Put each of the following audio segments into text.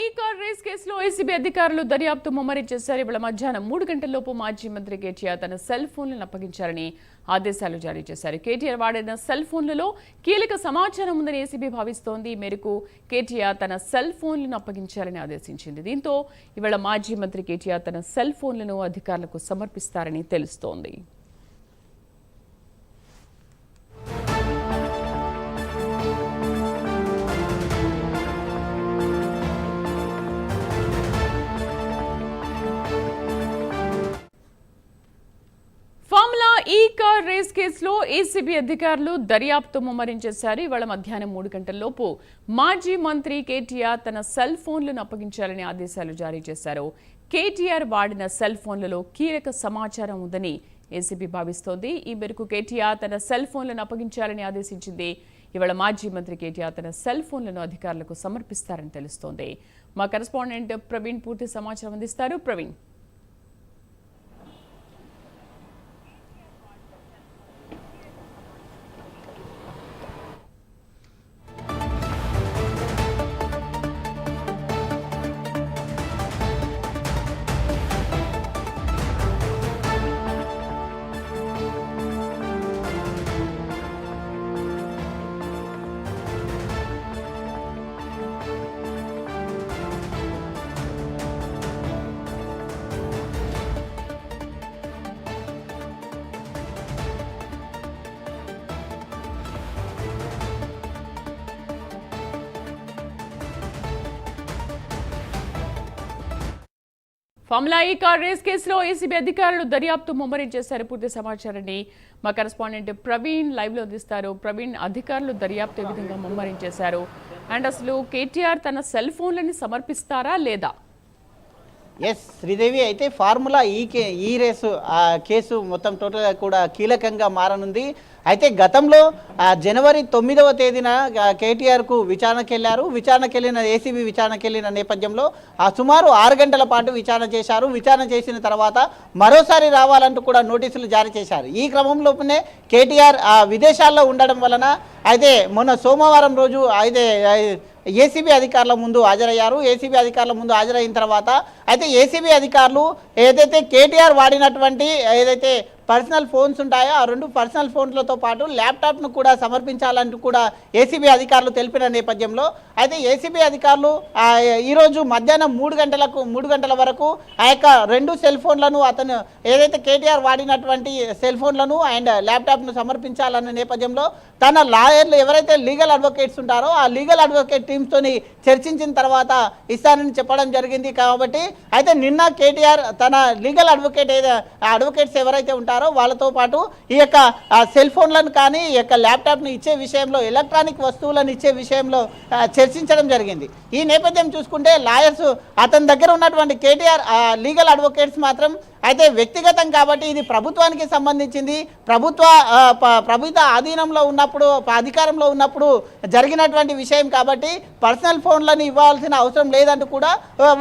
ఈ car race కేసులో ACB అధికారులు దర్యాప్తు ముమ్మరం చేశారు. ఇవాళ మధ్యాహ్నం 3 గంటలలోపు మాజీ మంత్రి కేటీఆర్ తన సెల్ ఫోన్లను అప్పగించారని ఆదేశాలు జారీ చేశారు. కేటీఆర్ వాడిన సెల్ ఫోన్లలో కీలక సమాచారం ఉందని ఏసీబీ భావిస్తోంది. ఈ మేరకు కేటీఆర్ తన సెల్ ఫోన్లను అప్పగించాలని ఆదేశించింది. దీంతో ఇవాళ మాజీ మంత్రి కేటీఆర్ తన సెల్ ఫోన్లను అధికారులకు సమర్పిస్తారని తెలుస్తోంది. ఫార్ములా ఈ కార్ రేస్ కేసులో ఏసీబీ అధికారులు దర్యాప్తు ముమ్మరం చేశారు. ఇవాళ మధ్యాహ్నం 3 గంటలలోపు మాజీ మంత్రి కేటీఆర్ తన సెల్ ఫోన్లను అప్పగించాలని ఆదేశాలు జారీ చేశారు. కేటీఆర్ వాడిన సెల్ ఫోన్లలో కీలక సమాచారం ఉందని ఏసీబీ భావిస్తోంది. ఈ మేరకు కేటీఆర్ తన సెల్ ఫోన్లను అప్పగించాలని ఆదేశించింది. ఇవాళ మాజీ మంత్రి కేటీఆర్ తన సెల్ ఫోన్లను అధికారులకు సమర్పిస్తారని తెలుస్తోంది. మా కరెస్పాండెంట్ ప్రవీణ్ పూర్తి సమాచారం అందిస్తారు. ప్రవీణ్, ఫార్ములా ఈ కార్ రేస్ కేసులో ఏసీబీ అధికారులు దర్యాప్తు ముమ్మరం చేశారు. పూర్తి సమాచారాన్ని మా కరెస్పాండెంట్ ప్రవీణ్ లైవ్ లో అందిస్తారు. ప్రవీణ్, అధికారులు దర్యాప్తు ఏ విధంగా ముమ్మరం చేశారు అండ్ అసలు కేటీఆర్ తన సెల్ ఫోన్లని సమర్పిస్తారా లేదా? ఎస్ శ్రీదేవి, అయితే ఫార్ములా ఈ రేసు కేసు మొత్తం టోటల్గా కూడా కీలకంగా మారనుంది. అయితే గతంలో జనవరి 9వ తేదీన కేటీఆర్కు విచారణకు వెళ్ళిన ఏసీబీ విచారణకు వెళ్ళిన నేపథ్యంలో సుమారు 6 గంటల పాటు విచారణ చేశారు. విచారణ చేసిన తర్వాత మరోసారి రావాలంటూ కూడా నోటీసులు జారీ చేశారు. ఈ క్రమంలోనే కేటీఆర్ విదేశాల్లో ఉండడం వలన అయితే మొన్న సోమవారం రోజు అయితే ఏసీబీ అధికారుల ముందు హాజరయ్యారు. ఏసీబీ అధికారుల ముందు హాజరైన తర్వాత అయితే ఏసీబీ అధికారులు ఏదైతే కేటీఆర్ వాడినటువంటి ఏదైతే పర్సనల్ ఫోన్స్ ఉంటాయో ఆ 2 పర్సనల్ ఫోన్లతో పాటు ల్యాప్టాప్ను కూడా సమర్పించాలంటూ కూడా ఏసీబీ అధికారులు తెలిపిన నేపథ్యంలో అయితే ఏసీబీ అధికారులు ఈరోజు మధ్యాహ్నం 3 గంటల వరకు ఆ యొక్క 2 సెల్ ఫోన్లను అతను ఏదైతే కేటీఆర్ వాడినటువంటి సెల్ ఫోన్లను అండ్ ల్యాప్టాప్ను సమర్పించాలన్న నేపథ్యంలో తన లాయర్లు ఎవరైతే లీగల్ అడ్వకేట్స్ ఉంటారో ఆ లీగల్ అడ్వకేట్ టీమ్స్తోని చర్చించిన తర్వాత ఇస్తానని చెప్పడం జరిగింది. కాబట్టి అయితే నిన్న కేటీఆర్ తన లీగల్ అడ్వకేట్స్ ఎవరైతే ఉంటారో వాళ్ళతో పాటు ఈ యొక్క సెల్ ఫోన్లను కానీ ఈ యొక్క ల్యాప్టాప్ను ఇచ్చే విషయంలో ఎలక్ట్రానిక్ వస్తువులను ఇచ్చే విషయంలో చర్చించడం జరిగింది. ఈ నేపథ్యం చూసుకుంటే లాయర్స్ అతని దగ్గర ఉన్నటువంటి కేటీఆర్ లీగల్ అడ్వకేట్స్ మాత్రం అయితే వ్యక్తిగతం కాబట్టి ఇది ప్రభుత్వానికి సంబంధించింది, ప్రభుత్వ ఆధీనంలో ఉన్నప్పుడు అధికారంలో ఉన్నప్పుడు జరిగినటువంటి విషయం కాబట్టి పర్సనల్ ఫోన్లను ఇవ్వాల్సిన అవసరం లేదంటూ కూడా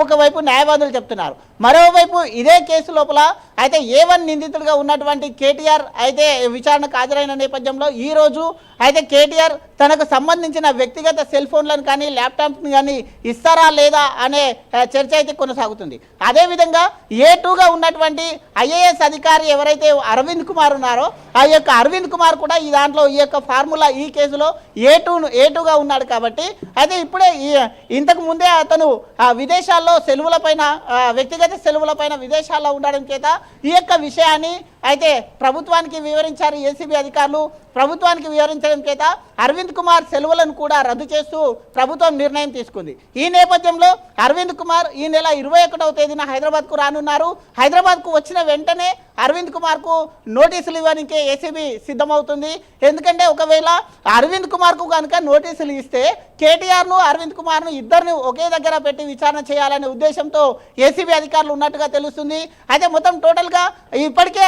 ఒకవైపు న్యాయవాదులు చెప్తున్నారు. మరోవైపు ఇదే కేసు లోపల అయితే A1 నిందితుడిగా ఉన్నటువంటి కేటీఆర్ అయితే విచారణకు హాజరైన నేపథ్యంలో ఈరోజు అయితే కేటీఆర్ తనకు సంబంధించిన వ్యక్తిగత సెల్ ఫోన్లను కానీ ల్యాప్టాప్ని కానీ ఇస్తారా లేదా అనే చర్చ అయితే కొనసాగుతుంది. అదేవిధంగా A2గా ఉన్నటువంటి IAS అధికారి ఎవరైతే అరవింద్ కుమార్ ఉన్నారో ఆ యొక్క అరవింద్ కుమార్ కూడా ఈ దాంట్లో ఈ యొక్క ఫార్ములా ఈ కేసులో A2గా ఉన్నాడు. కాబట్టి అయితే ఇప్పుడే ఇంతకు ముందే అతను విదేశాల్లో సెలవులపైన వ్యక్తిగత సెలవులపైన విదేశాల్లో ఉండడం చేత ఈ యొక్క విషయాన్ని అయితే ప్రభుత్వానికి వివరించారు ఏసీబీ అధికారులు. ప్రభుత్వానికి వివరించడం చేత అరవింద్ కుమార్ సెలవులను కూడా రద్దు చేస్తూ ప్రభుత్వం నిర్ణయం తీసుకుంది. ఈ నేపథ్యంలో అరవింద్ కుమార్ ఈ నెల 21వ తేదీన హైదరాబాద్కు రానున్నారు. హైదరాబాద్కు వచ్చిన వెంటనే అరవింద్ కుమార్కు నోటీసులు ఇవ్వడానికి ఏసీబీ సిద్ధమవుతుంది. ఎందుకంటే ఒకవేళ అరవింద్ కుమార్కు కనుక నోటీసులు ఇస్తే కేటీఆర్ను అరవింద్ కుమార్ను ఇద్దరిని ఒకే దగ్గర పెట్టి విచారణ చేయాలనే ఉద్దేశంతో ఏసీబీ అధికారులు ఉన్నట్టుగా తెలుస్తుంది. అయితే మొత్తం టోటల్గా ఇప్పటికే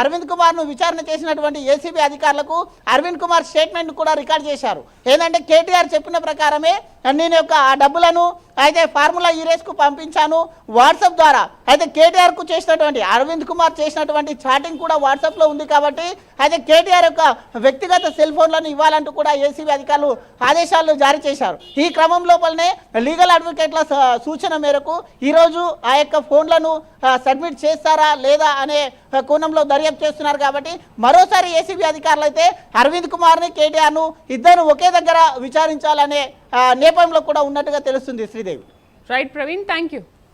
అరవింద్ కుమార్ను విచారణ చేసినటువంటి ఏసీబీ అధికారులకు అరవింద్ కుమార్ స్టేట్మెంట్ కూడా రికార్డ్ చేశారు. ఏంటంటే కేటీఆర్ చెప్పిన ప్రకారమే నేను యొక్క ఆ డబ్బులను అయితే ఫార్ములా ఈ రేస్కు పంపించాను వాట్సాప్ ద్వారా. అయితే కేటీఆర్కు చేసినటువంటి అరవింద్ కుమార్ చేసినటువంటి చాటింగ్ కూడా వాట్సాప్లో ఉంది కాబట్టి అయితే కేటీఆర్ యొక్క వ్యక్తిగత సెల్ ఫోన్లను ఇవ్వాలంటూ కూడా ఏసీబీ అధికారులు ఆదేశాలు జారీ చేశారు. ఈ క్రమం లోపలనే లీగల్ అడ్వకేట్ల సూచన మేరకు ఈరోజు ఆ యొక్క ఫోన్లను సబ్మిట్ చేస్తారా లేదా అనే కోణంలో దర్యాప్తు చేస్తున్నారు. కాబట్టి మరోసారి ఏసీబీ అధికారులు అయితే అరవింద్ కుమార్ని కేటీఆర్ను ఇద్దరు ఒకే దగ్గర విచారించాలనే నేపథ్యంలో కూడా ఉన్నట్టుగా తెలుస్తుంది Sridevi. Right Praveen, thank you.